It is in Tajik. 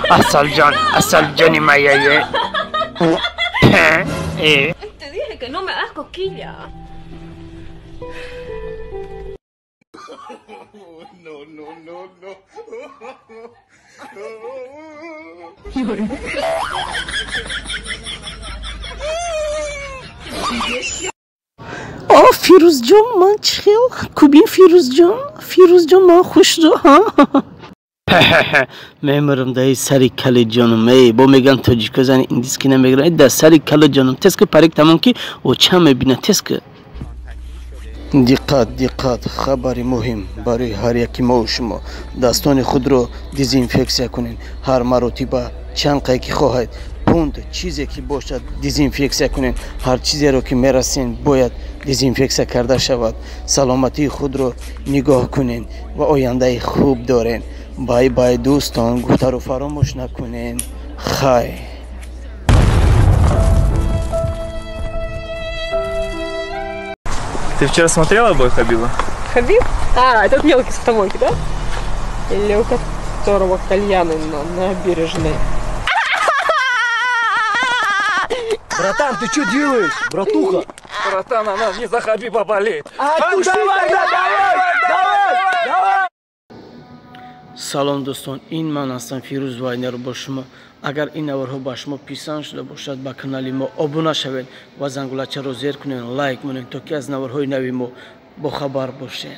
Asal Johnny Mayaye. Te dije que no me das cosquillas. Firuzjon man chil. Kubin Firuzjon man خوش رو ها. Memurum dayı sari kalı canım ey bu megan tocik özani indiskine megan da sari kalı canım teske parik tamam ki o çame bina teske. Dikkat خبری مهم برای هر یکی ما و شما دستان خود رو دیزینفکسیا کنین هر مرتبه چند قیقی خواهید پوند چیزی که باشد دیزینفکسیا کنین هر چیزی رو که میرسین باید دیزینفکسیا کرده شود سلامتی خود رو نگاه کنین و آینده خوب دارین بای بای دوستان گفته رو فراموش نکنین خیر Ты вчера смотрела бой Хабиба? Хабиб? Этот мелкий с автомойки, да? Или у которого кальяны на набережной? Братан, ты что делаешь? Братуха! Братан, она не за Хабиба болеет. Давай! سلام دوستان این من هستم فیروز واینر با شما اگر این نوارها با شما پیشنهاد شده باشد با کانال ما ابونه شوید و زنگولچه رو زیر کنین لایک کنین تا که از نوارهای نوی ما با خبر باشین